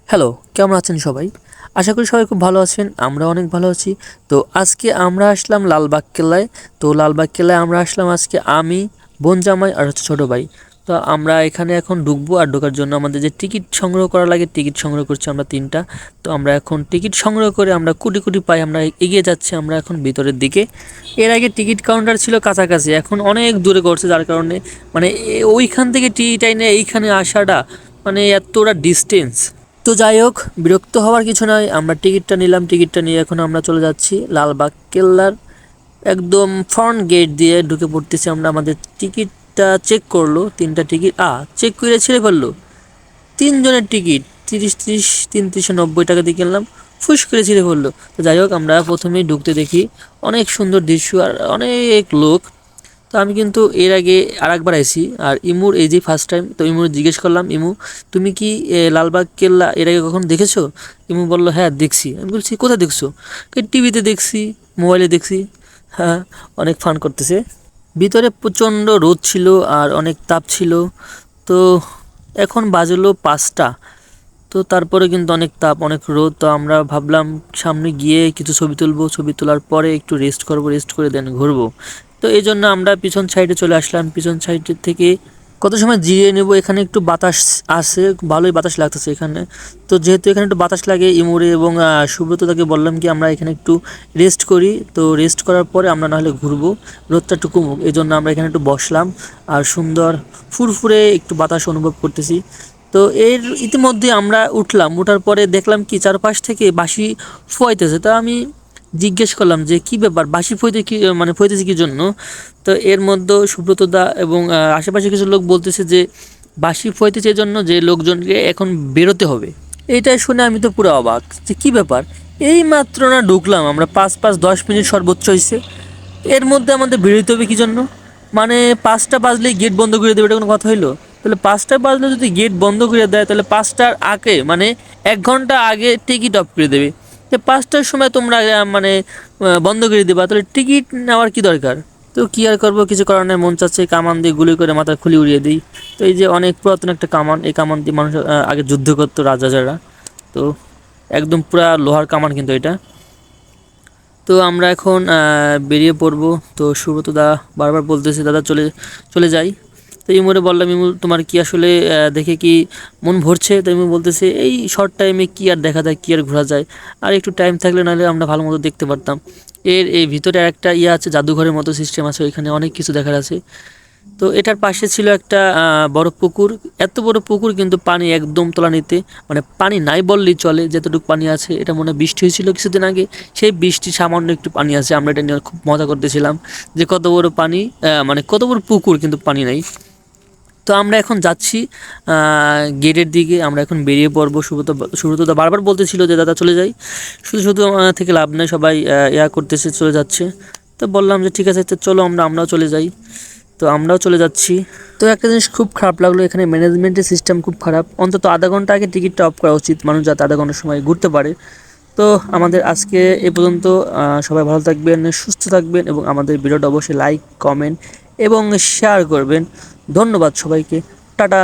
Hello, কেমন আছেন সবাই? আশা করি সবাই খুব ভালো আছেন। আমরা অনেক ভালো আছি। তো আজকে আমরা আসলাম লালবাগ কেল্লায়। তো লালবাগ কেল্লায় আমরা আসলাম আজকে আমি, বোন জামাই আর হচ্ছে ছোট ভাই। তো আমরা এখানে এখন ঢুকবো আর ঢোকার জন্য আমাদের যে টিকিট সংগ্রহ করা লাগে, টিকিট সংগ্রহ করছি আমরা ৩টা। তো আমরা এখন টিকিট সংগ্রহ করে আমরা কোটি, কোটি পাই আমরা এগিয়ে যাচ্ছি আমরা এখন ভিতরের দিকে। এর আগে টিকিট কাউন্টার ছিল কাছাকাছি, এখন অনেক দূরে করছে যার কারণে মানে ওইখান থেকে টিকিট এনে এইখানে আসাটা মানে এতটা ডিস্টেন্স। তো যাই হোক, বিরক্ত হওয়ার কিছু নয়, আমরা টিকিটটা নিলাম, টিকিটটা নিয়ে এখন আমরা চলে যাচ্ছি লালবাগ কেল্লার একদম ফ্রন্ট গেট দিয়ে ঢুকে পড়তেছি আমরা। আমাদের টিকিটটা চেক করলো, 3টা টিকিট চেক করে ছেড়ে ফেললো। 3 জনের টিকিট 30 390 টাকা দিয়ে কিনলাম, ফুস করে ছিঁড়ে পড়লো। তো যাই হোক, আমরা প্রথমেই ঢুকতে দেখি অনেক সুন্দর দৃশ্য আর অনেক লোক। তো আমি কিন্তু এর আগে আরেকবার আইছি, আর ইমুর এই যে ফার্স্ট টাইম। তো ইমুর জিজ্ঞেস করলাম, ইমু তুমি কি লালবাগ কেল্লা এর আগে কখনো দেখেছো? ইমু বলল হ্যাঁ দেখছি। আমি বলছি কোথায় দেখছো? টিভিতে দেখছি, মোবাইলে দেখছি। হ্যাঁ, অনেক ফান করতেছে। ভিতরে প্রচণ্ড রোদ ছিল আর অনেক তাপ ছিল। তো এখন বাজলো 5টা। তো তারপরে কিন্তু অনেক তাপ, অনেক রোদ। তো আমরা ভাবলাম সামনে গিয়ে কিছু ছবি তুলবো, ছবি তোলার পরে একটু রেস্ট করবো, রেস্ট করে দেন ঘুরবো। তো এই জন্য আমরা পিছন সাইডে চলে আসলাম। পিছন সাইডের থেকে কত সময় জিরিয়ে নেব। এখানে একটু বাতাস আছে, ভালোই বাতাস লাগতেছে এখানে। তো যেহেতু এখানে একটু বাতাস লাগে, ইমুরে এবং সুব্রতদাকে বললাম কি আমরা এখানে একটু রেস্ট করি। তো রেস্ট করার পরে আমরা নাহলে ঘুরবো, রোদটা একটু কমুক। এই জন্য আমরা এখানে একটু বসলাম আর সুন্দর ফুরফুরে একটু বাতাস অনুভব করতেছি। তো এর ইতিমধ্যে আমরা উঠলাম, উঠার পরে দেখলাম কি চারপাশ থেকে বাঁশি ফুয়াইতেছে। তো আমি জিজ্ঞেস করলাম যে কি ব্যাপার, বাঁশি ফুয়াইতে কি মানে ফুয়াইতেছে কি জন্য? তো এর মধ্যে সুব্রতদা এবং আশেপাশে কিছু লোক বলতেছে যে বাঁশি ফুয়াইতেছে এই জন্য যে লোকজনকে এখন বেরোতে হবে। এইটাই শুনে আমি তো পুরো অবাক যে কী ব্যাপার। এই মাত্র না ঢুকলাম আমরা, 5-10 মিনিট সর্বোচ্চ হয়েছে, এর মধ্যে আমাদের বেরোতে হবে কী জন্য? মানে 5টা বাজলেই গেট বন্ধ করে দেবে, এটা কোনো কথা হইলো? তাহলে 5টা বাজলে যদি গেট বন্ধ করে দেয় তাহলে 5টার আগে মানে 1 ঘন্টা আগে টিকিট অফ করে দেবে। তো 5টার সময় তোমরা মানে বন্ধ করে দেবা, তাহলে টিকিট নেওয়ার কি দরকার? তো কী আর করবো, কিছু করার নেই, মন চাচ্ছে কামান দিয়ে গুলি করে মাথার খুলি উড়িয়ে দিই। তো এই যে অনেক পুরাতন একটা কামান, এই কামান দিয়ে মানুষ আগে যুদ্ধ করতো রাজারা। তো একদম পুরা লোহার কামান কিন্তু এটা। তো আমরা এখন বেরিয়ে পড়বো। তো সুব্রত দা বারবার বলতেছে দাদা চলে চলে যাই। তো ইমুরে বললাম, ইমু তোমার কি আসলে দেখে কি মন ভরছে? তো ইমু বলতেছে এই শর্ট টাইমে কি আর দেখা যায়, কি আর ঘোরা যায়, আর একটু টাইম থাকলে নাহলে আমরা ভালো মতো দেখতে পারতাম। এই ভিতরে একটা ইয়ে আছে, জাদুঘরের মতো সিস্টেম আছে, ওইখানে অনেক কিছু দেখার আছে। তো এটার পাশে ছিল একটা বড় পুকুর। এত বড় পুকুর কিন্তু পানি একদম তলানিতে, মানে পানি নাই বললেই চলে, যতটুকু পানি আছে। এটা মনে হয় বৃষ্টি হয়েছিল কিছুদিন আগে, সেই বৃষ্টি সামান্য একটু পানি আছে। আমরা এটা নিয়ে খুব মজা করতেছিলাম যে কত বড় পানি, মানে কত বড় পুকুর কিন্তু পানি নাই। তো আমরা এখন যাচ্ছি গেটের দিকে, আমরা এখন বেরিয়ে পড়বো। সুব্রতদা বারবার বলতেছিল যে দাদা চলে যাই, শুধু শুধু থেকে লাভ নেই, সবাই ইয়া করতেছে, চলে যাচ্ছে। তো বললাম যে ঠিক আছে, তো চলো আমরাও চলে যাই। তো আমরাও চলে যাচ্ছি। তো একটা জিনিস খুব খারাপ লাগলো, এখানে ম্যানেজমেন্টের সিস্টেম খুব খারাপ। অন্তত আধা ঘন্টা আগে টিকিটটা অফ করা উচিত, মানুষ যাতে আধা ঘন্টার সময় ঘুরতে পারে। তো আমাদের আজকে এ পর্যন্ত। সবাই ভালো থাকবেন, সুস্থ থাকবেন এবং আমাদের ভিডিওটা অবশ্যই লাইক, কমেন্ট এবং শেয়ার করবেন। ধন্যবাদ সবাইকে। টাটা।